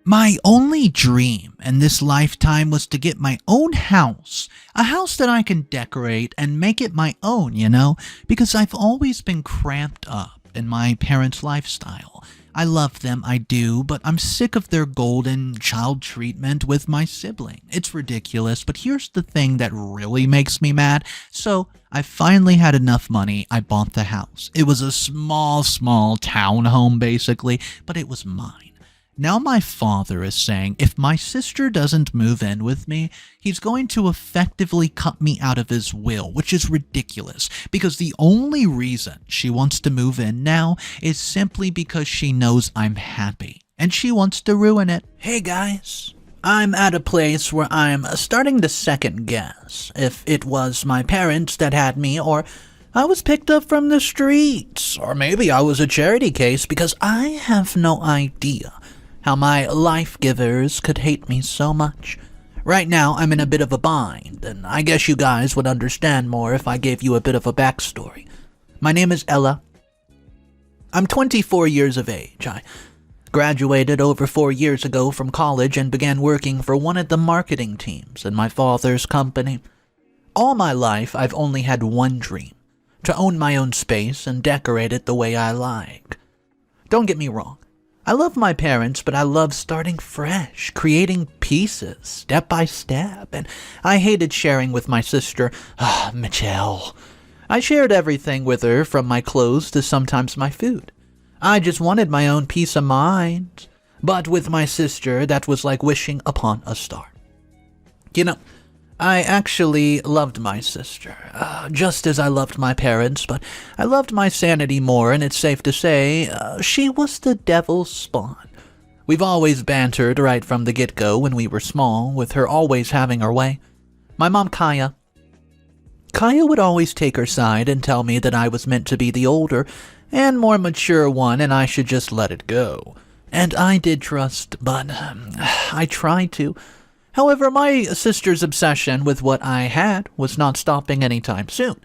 My only dream in this lifetime was to get my own house, a house that I can decorate and make it my own, because I've always been cramped up in my parents' lifestyle. I love them, I do, but I'm sick of their golden child treatment with my sibling. It's ridiculous, but here's the thing that really makes me mad. So, I finally had enough money, I bought the house. It was a small townhome basically, but it was mine. Now my father is saying if my sister doesn't move in with me, he's going to effectively cut me out of his will, which is ridiculous because the only reason she wants to move in now is simply because she knows I'm happy, and she wants to ruin it. Hey guys, I'm at a place where I'm starting to second guess if it was my parents that had me or I was picked up from the streets, or maybe I was a charity case because I have no idea how my life givers could hate me so much. Right now, I'm in a bit of a bind, and I guess you guys would understand more if I gave you a bit of a backstory. My name is Ella. I'm 24 years of age. I graduated over 4 years ago from college and began working for one of the marketing teams in my father's company. All my life, I've only had one dream: to own my own space and decorate it the way I like. Don't get me wrong. I love my parents, but I love starting fresh, creating pieces, step by step, and I hated sharing with my sister, Michelle. I shared everything with her, from my clothes to sometimes my food. I just wanted my own peace of mind. But with my sister, that was like wishing upon a star. I actually loved my sister, just as I loved my parents, but I loved my sanity more, and it's safe to say she was the devil's spawn. We've always bantered right from the get-go when we were small, with her always having her way. My mom, Kaya would always take her side and tell me that I was meant to be the older and more mature one and I should just let it go. And I did trust, but I tried to. However, my sister's obsession with what I had was not stopping anytime soon.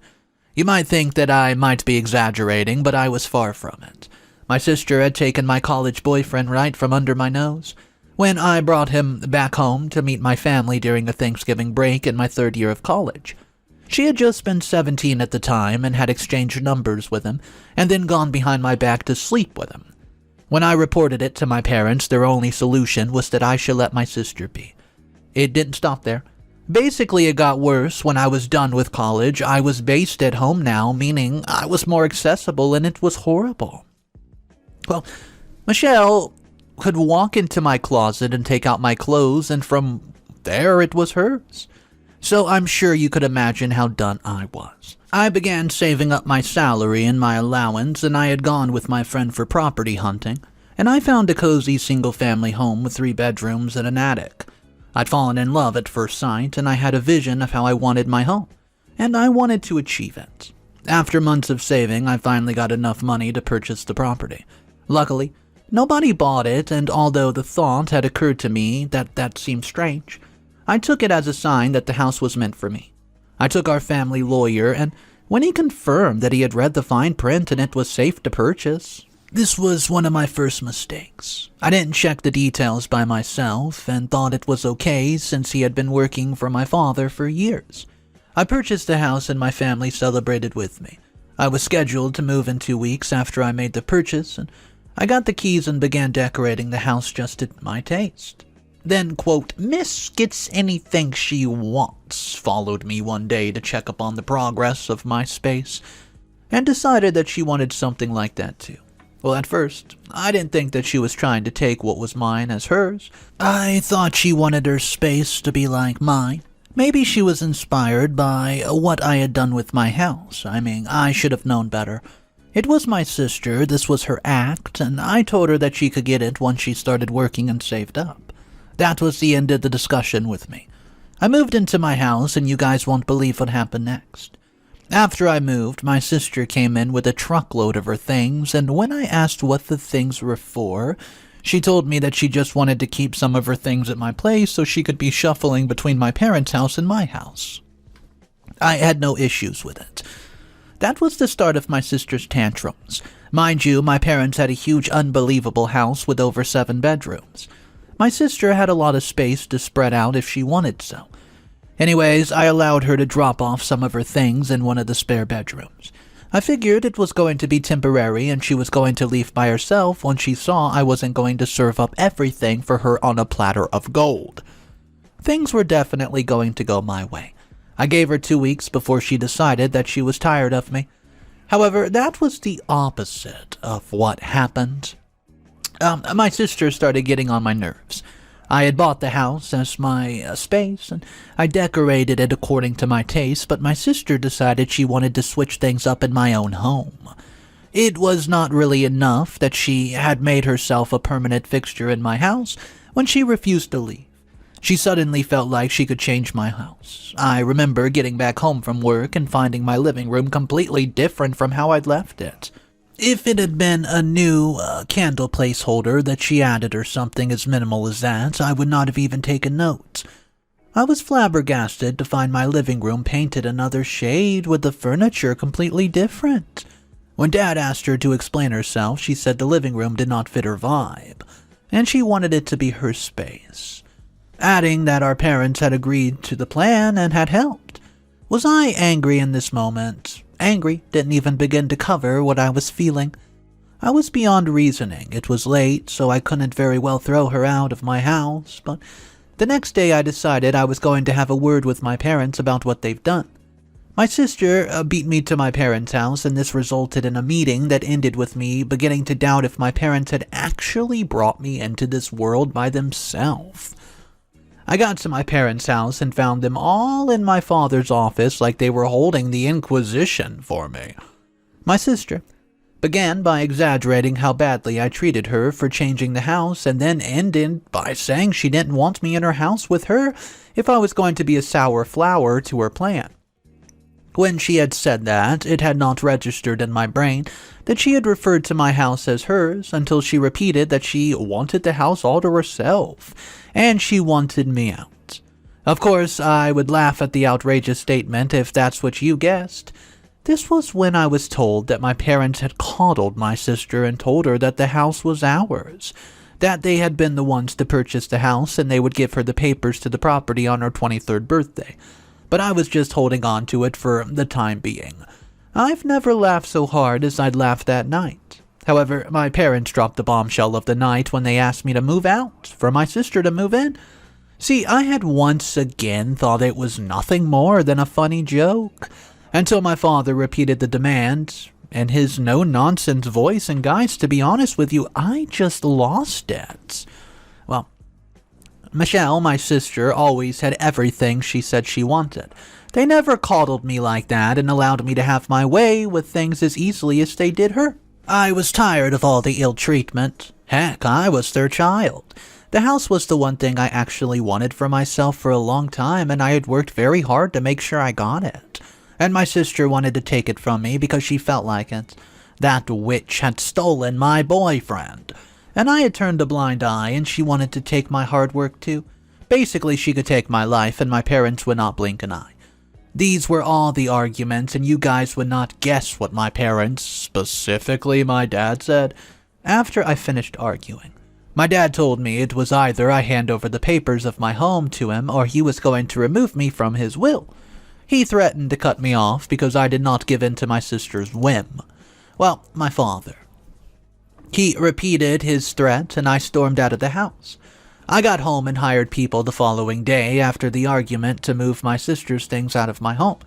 You might think that I might be exaggerating, but I was far from it. My sister had taken my college boyfriend right from under my nose. When I brought him back home to meet my family during a Thanksgiving break in my third year of college. She had just been 17 at the time and had exchanged numbers with him, and then gone behind my back to sleep with him. When I reported it to my parents, their only solution was that I should let my sister be. It didn't stop there. Basically, it got worse. When I was done with college, I was based at home now, meaning I was more accessible, and it was horrible. Well, Michelle could walk into my closet and take out my clothes, and from there it was hers. So I'm sure you could imagine how done I was. I began saving up my salary and my allowance, and I had gone with my friend for property hunting, and I found a cozy single-family home with 3 bedrooms and an attic. I'd fallen in love at first sight, and I had a vision of how I wanted my home, and I wanted to achieve it. After months of saving, I finally got enough money to purchase the property. Luckily, nobody bought it, and although the thought had occurred to me that seemed strange, I took it as a sign that the house was meant for me. I took our family lawyer, and when he confirmed that he had read the fine print and it was safe to purchase, this was one of my first mistakes. I didn't check the details by myself and thought it was okay since he had been working for my father for years. I purchased the house and my family celebrated with me. I was scheduled to move in 2 weeks after I made the purchase, and I got the keys and began decorating the house just at my taste. Then, quote, Miss gets anything she wants, followed me one day to check up on the progress of my space, and decided that she wanted something like that too. Well, at first, I didn't think that she was trying to take what was mine as hers. I thought she wanted her space to be like mine. Maybe she was inspired by what I had done with my house. I should have known better. It was my sister, this was her act, and I told her that she could get it once she started working and saved up. That was the end of the discussion with me. I moved into my house, and you guys won't believe what happened next. After I moved, my sister came in with a truckload of her things, and when I asked what the things were for, she told me that she just wanted to keep some of her things at my place so she could be shuffling between my parents' house and my house. I had no issues with it. That was the start of my sister's tantrums. Mind you, my parents had a huge, unbelievable house with over 7 bedrooms. My sister had a lot of space to spread out if she wanted so. Anyways, I allowed her to drop off some of her things in one of the spare bedrooms. I figured it was going to be temporary and she was going to leave by herself when she saw I wasn't going to serve up everything for her on a platter of gold. Things were definitely going to go my way. I gave her 2 weeks before she decided that she was tired of me. However, that was the opposite of what happened. My sister started getting on my nerves. I had bought the house as my space, and I decorated it according to my taste, but my sister decided she wanted to switch things up in my own home. It was not really enough that she had made herself a permanent fixture in my house when she refused to leave. She suddenly felt like she could change my house. I remember getting back home from work and finding my living room completely different from how I'd left it. If it had been a new candle placeholder that she added or something as minimal as that, I would not have even taken note. I was flabbergasted to find my living room painted another shade with the furniture completely different. When Dad asked her to explain herself, she said the living room did not fit her vibe, and she wanted it to be her space, adding that our parents had agreed to the plan and had helped. Was I angry in this moment? Angry didn't even begin to cover what I was feeling. I was beyond reasoning. It was late, so I couldn't very well throw her out of my house, but the next day I decided I was going to have a word with my parents about what they've done. My sister beat me to my parents' house, and this resulted in a meeting that ended with me beginning to doubt if my parents had actually brought me into this world by themselves. I got to my parents' house and found them all in my father's office like they were holding the Inquisition for me. My sister began by exaggerating how badly I treated her for changing the house and then ended by saying she didn't want me in her house with her if I was going to be a sour flower to her plan. When she had said that, it had not registered in my brain that she had referred to my house as hers until she repeated that she wanted the house all to herself, and she wanted me out. Of course, I would laugh at the outrageous statement if that's what you guessed. This was when I was told that my parents had coddled my sister and told her that the house was ours, that they had been the ones to purchase the house and they would give her the papers to the property on her 23rd birthday. But I was just holding on to it for the time being. I've never laughed so hard as I'd laughed that night. However, my parents dropped the bombshell of the night when they asked me to move out, for my sister to move in. See, I had once again thought it was nothing more than a funny joke, until my father repeated the demand in his no-nonsense voice, and guys, to be honest with you, I just lost it. Well, Michelle, my sister, always had everything she said she wanted. They never coddled me like that and allowed me to have my way with things as easily as they did her. I was tired of all the ill treatment. Heck, I was their child. The house was the one thing I actually wanted for myself for a long time, and I had worked very hard to make sure I got it. And my sister wanted to take it from me because she felt like it. That witch had stolen my boyfriend. And I had turned a blind eye, and she wanted to take my hard work too. Basically, she could take my life, and my parents would not blink an eye. These were all the arguments, and you guys would not guess what my parents, specifically my dad, said. After I finished arguing, my dad told me it was either I hand over the papers of my home to him, or he was going to remove me from his will. He threatened to cut me off because I did not give in to my sister's whim. Well, my father. He repeated his threat, and I stormed out of the house. I got home and hired people the following day after the argument to move my sister's things out of my home.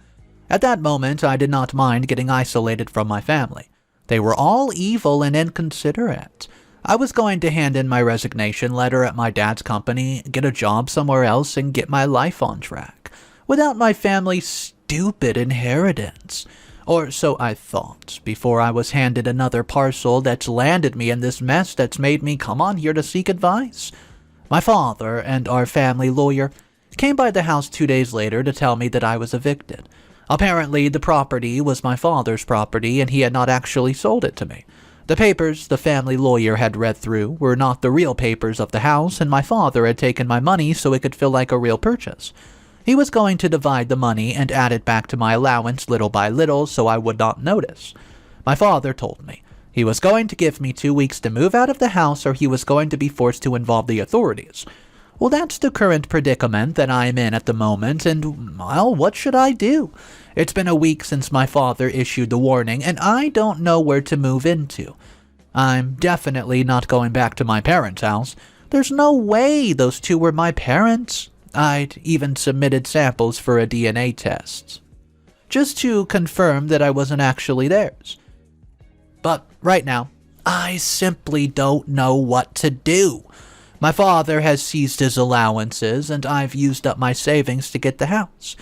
At that moment, I did not mind getting isolated from my family. They were all evil and inconsiderate. I was going to hand in my resignation letter at my dad's company, get a job somewhere else, and get my life on track, without my family's stupid inheritance. Or so I thought, before I was handed another parcel that's landed me in this mess that's made me come on here to seek advice. My father and our family lawyer came by the house 2 days later to tell me that I was evicted. Apparently, the property was my father's property, and he had not actually sold it to me. The papers the family lawyer had read through were not the real papers of the house, and my father had taken my money so it could feel like a real purchase. He was going to divide the money and add it back to my allowance little by little so I would not notice. My father told me He was going to give me 2 weeks to move out of the house, or he was going to be forced to involve the authorities. Well, that's the current predicament that I'm in at the moment, and, well, what should I do? It's been a week since my father issued the warning, and I don't know where to move into. I'm definitely not going back to my parents' house. There's no way those two were my parents. I'd even submitted samples for a DNA test, just to confirm that I wasn't actually theirs. But right now, I simply don't know what to do. My father has seized his allowances, and I've used up my savings to get the house.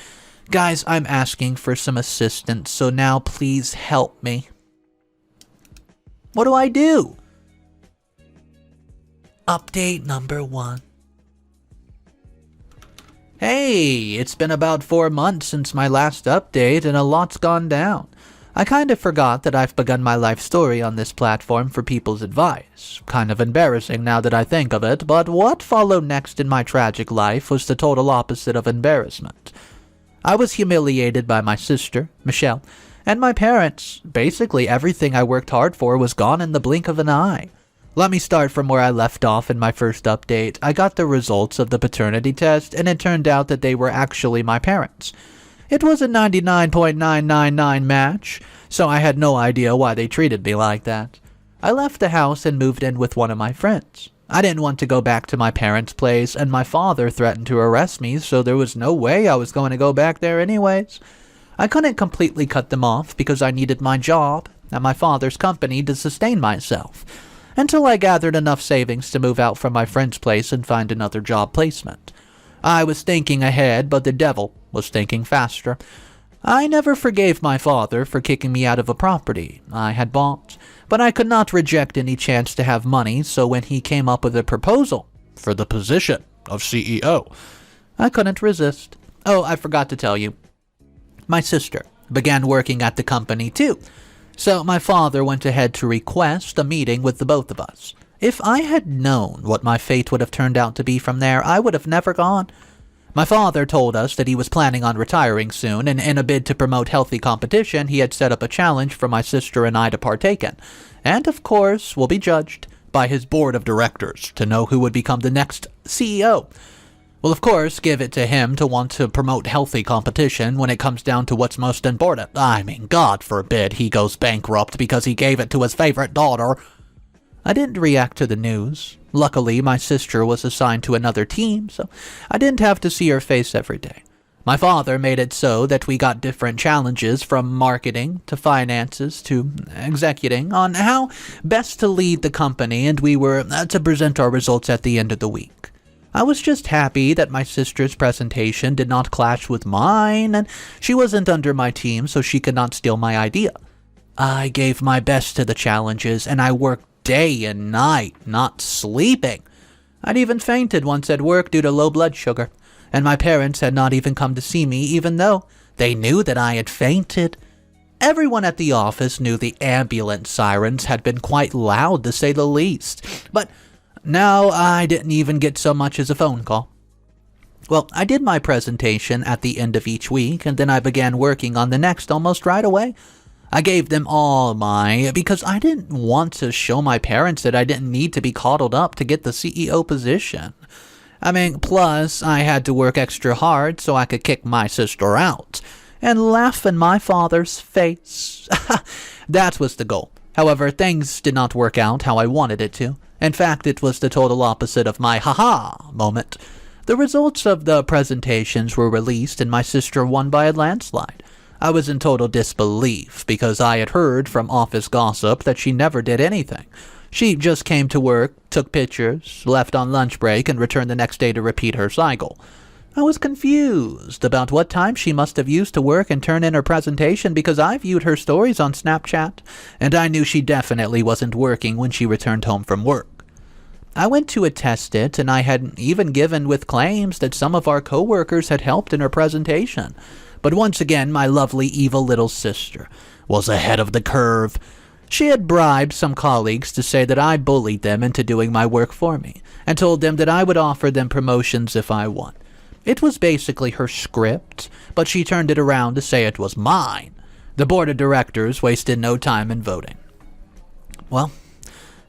Guys, I'm asking for some assistance, so now please help me. What do I do? Update number 1. Hey, it's been about 4 months since my last update, and a lot's gone down. I kind of forgot that I've begun my life story on this platform for people's advice. Kind of embarrassing now that I think of it, but what followed next in my tragic life was the total opposite of embarrassment. I was humiliated by my sister, Michelle, and my parents. Basically, everything I worked hard for was gone in the blink of an eye. Let me start from where I left off in my first update. I got the results of the paternity test, and it turned out that they were actually my parents. It was a 99.999 match, so I had no idea why they treated me like that. I left the house and moved in with one of my friends. I didn't want to go back to my parents' place, and my father threatened to arrest me, so there was no way I was going to go back there anyways. I couldn't completely cut them off because I needed my job at my father's company to sustain myself, until I gathered enough savings to move out from my friend's place and find another job placement. I was thinking ahead, but the devil was thinking faster. I never forgave my father for kicking me out of a property I had bought, but I could not reject any chance to have money, so when he came up with a proposal for the position of CEO, I couldn't resist. Oh, I forgot to tell you. My sister began working at the company too, so my father went ahead to request a meeting with the both of us. If I had known what my fate would have turned out to be from there, I would have never gone. My father told us that he was planning on retiring soon, and in a bid to promote healthy competition, he had set up a challenge for my sister and I to partake in, and of course will be judged by his board of directors to know who would become the next CEO. Well, of course, give it to him to want to promote healthy competition when it comes down to what's most important. I mean, God forbid he goes bankrupt because he gave it to his favorite daughter. I didn't react to the news. Luckily, my sister was assigned to another team, so I didn't have to see her face every day. My father made it so that we got different challenges from marketing to finances to executing on how best to lead the company, and we were to present our results at the end of the week. I was just happy that my sister's presentation did not clash with mine, and she wasn't under my team, so she could not steal my idea. I gave my best to the challenges, and I worked day and night, not sleeping. I'd even fainted once at work due to low blood sugar, and my parents had not even come to see me, even though they knew that I had fainted. Everyone at the office knew the ambulance sirens had been quite loud, to say the least, but now I didn't even get so much as a phone call. Well, I did my presentation at the end of each week, and then I began working on the next almost right away. I gave them all because I didn't want to show my parents that I didn't need to be coddled up to get the CEO position. I mean, plus I had to work extra hard so I could kick my sister out and laugh in my father's face. That was the goal. However, things did not work out how I wanted it to. In fact, it was the total opposite of my ha-ha moment. The results of the presentations were released and my sister won by a landslide. I was in total disbelief because I had heard from office gossip that she never did anything. She just came to work, took pictures, left on lunch break, and returned the next day to repeat her cycle. I was confused about what time she must have used to work and turn in her presentation because I viewed her stories on Snapchat, and I knew she definitely wasn't working when she returned home from work. I went to attest it, and I had even given with claims that some of our coworkers had helped in her presentation. But once again, my lovely evil little sister was ahead of the curve. She had bribed some colleagues to say that I bullied them into doing my work for me, and told them that I would offer them promotions if I won. It was basically her script, but she turned it around to say it was mine. The board of directors wasted no time in voting. well,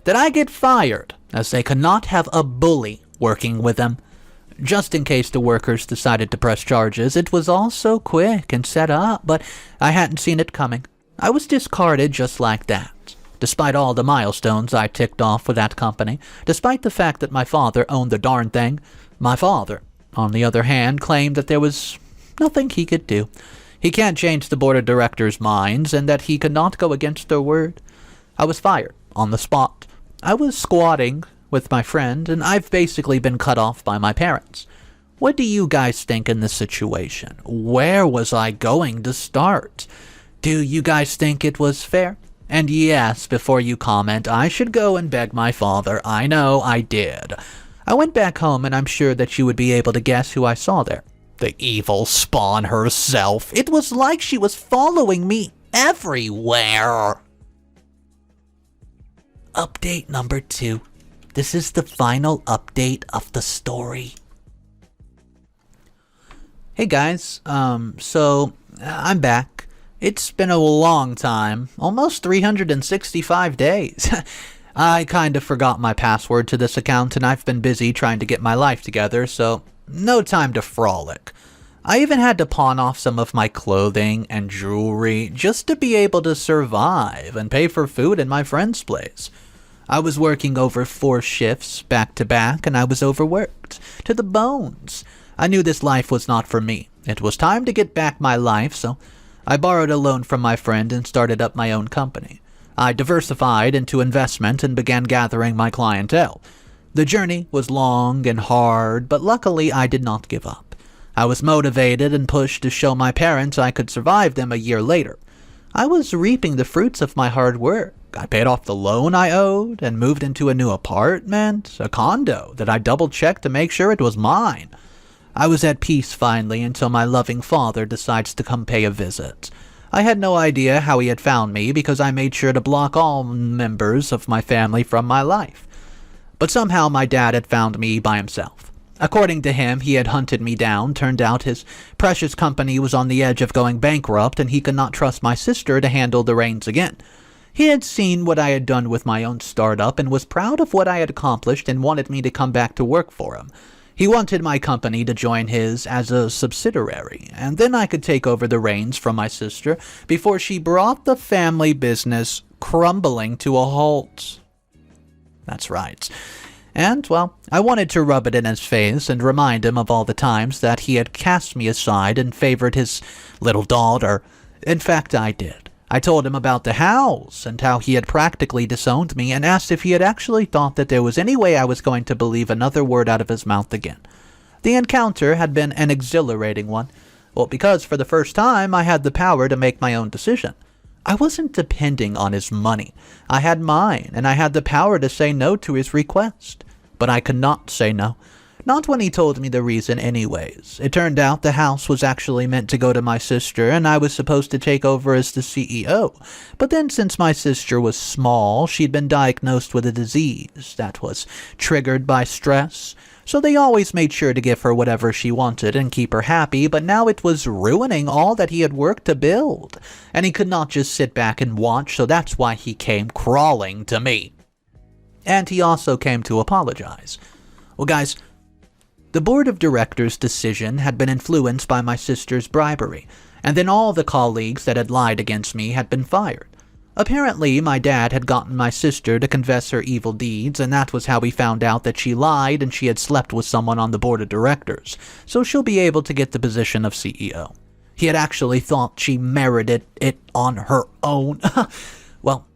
that I get fired, as they could not have a bully working with them. Just in case the workers decided to press charges, it was all so quick and set up, but I hadn't seen it coming. I was discarded just like that. Despite all the milestones I ticked off with that company, despite the fact that my father owned the darn thing, my father, on the other hand, claimed that there was nothing he could do. He can't change the board of directors' minds, and that he could not go against their word. I was fired on the spot. I was squatting with my friend, and I've basically been cut off by my parents. What do you guys think in this situation? Where was I going to start? Do you guys think it was fair? And yes, before you comment, I should go and beg my father. I know I did. I went back home, and I'm sure that you would be able to guess who I saw there. The evil spawn herself. It was like she was following me everywhere. Update number 2. This is the final update of the story. Hey guys, so I'm back. It's been a long time, almost 365 days. I kind of forgot my password to this account, and I've been busy trying to get my life together, so no time to frolic. I even had to pawn off some of my clothing and jewelry just to be able to survive and pay for food in my friend's place. I was working over 4 shifts back to back, and I was overworked to the bones. I knew this life was not for me. It was time to get back my life, so I borrowed a loan from my friend and started up my own company. I diversified into investment and began gathering my clientele. The journey was long and hard, but luckily I did not give up. I was motivated and pushed to show my parents I could survive them a year later. I was reaping the fruits of my hard work. I paid off the loan I owed and moved into a new apartment, a condo that I double-checked to make sure it was mine. I was at peace finally until my loving father decides to come pay a visit. I had no idea how he had found me because I made sure to block all members of my family from my life. But somehow my dad had found me by himself. According to him, he had hunted me down. Turned out his precious company was on the edge of going bankrupt, and he could not trust my sister to handle the reins again. He had seen what I had done with my own startup and was proud of what I had accomplished and wanted me to come back to work for him. He wanted my company to join his as a subsidiary, and then I could take over the reins from my sister before she brought the family business crumbling to a halt. That's right. And, well, I wanted to rub it in his face and remind him of all the times that he had cast me aside and favored his little daughter. In fact, I did. I told him about the house and how he had practically disowned me and asked if he had actually thought that there was any way I was going to believe another word out of his mouth again. The encounter had been an exhilarating one. Well, because for the first time I had the power to make my own decision. I wasn't depending on his money. I had mine, and I had the power to say no to his request. But I could not say no. Not when he told me the reason anyways. It turned out the house was actually meant to go to my sister, and I was supposed to take over as the CEO. But then since my sister was small, she'd been diagnosed with a disease that was triggered by stress. So they always made sure to give her whatever she wanted and keep her happy, but now it was ruining all that he had worked to build. And he could not just sit back and watch, so that's why he came crawling to me. And he also came to apologize. Well, guys, the board of directors' decision had been influenced by my sister's bribery, and then all the colleagues that had lied against me had been fired. Apparently, my dad had gotten my sister to confess her evil deeds, and that was how we found out that she lied and she had slept with someone on the board of directors, so she'll be able to get the position of CEO. He had actually thought she merited it on her own. Well,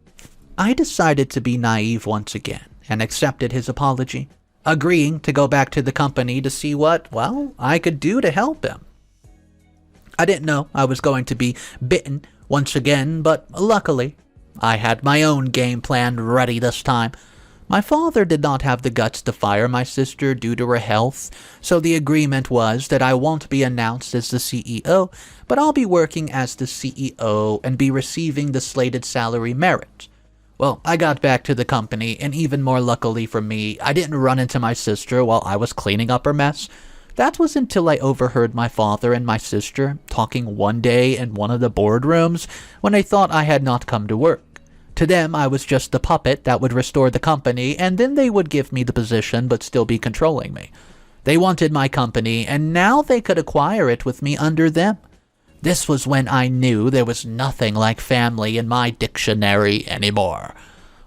I decided to be naive once again and accepted his apology, agreeing to go back to the company to see what, well, I could do to help him. I didn't know I was going to be bitten once again, but luckily, I had my own game plan ready this time. My father did not have the guts to fire my sister due to her health, so the agreement was that I won't be announced as the CEO, but I'll be working as the CEO and be receiving the slated salary merit. Well, I got back to the company, and even more luckily for me, I didn't run into my sister while I was cleaning up her mess. That was until I overheard my father and my sister talking one day in one of the boardrooms when they thought I had not come to work. To them, I was just the puppet that would restore the company, and then they would give me the position but still be controlling me. They wanted my company, and now they could acquire it with me under them. This was when I knew there was nothing like family in my dictionary anymore.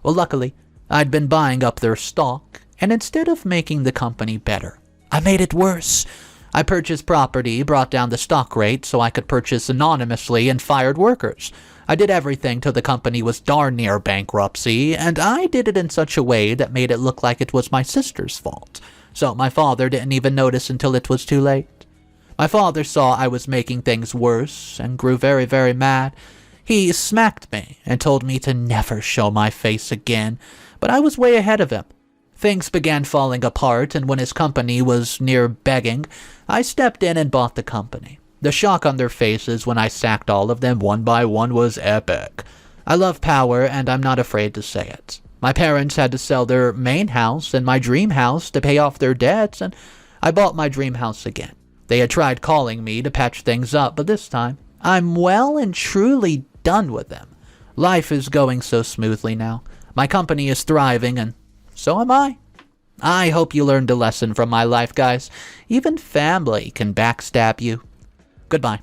Well, luckily, I'd been buying up their stock, and instead of making the company better, I made it worse. I purchased property, brought down the stock rate so I could purchase anonymously, and fired workers. I did everything till the company was darn near bankruptcy, and I did it in such a way that made it look like it was my sister's fault. So my father didn't even notice until it was too late. My father saw I was making things worse and grew very, very mad. He smacked me and told me to never show my face again, but I was way ahead of him. Things began falling apart, and when his company was near begging, I stepped in and bought the company. The shock on their faces when I sacked all of them one by one was epic. I love power, and I'm not afraid to say it. My parents had to sell their main house and my dream house to pay off their debts, and I bought my dream house again. They had tried calling me to patch things up, but this time, I'm well and truly done with them. Life is going so smoothly now. My company is thriving, and so am I. I hope you learned a lesson from my life, guys. Even family can backstab you. Goodbye.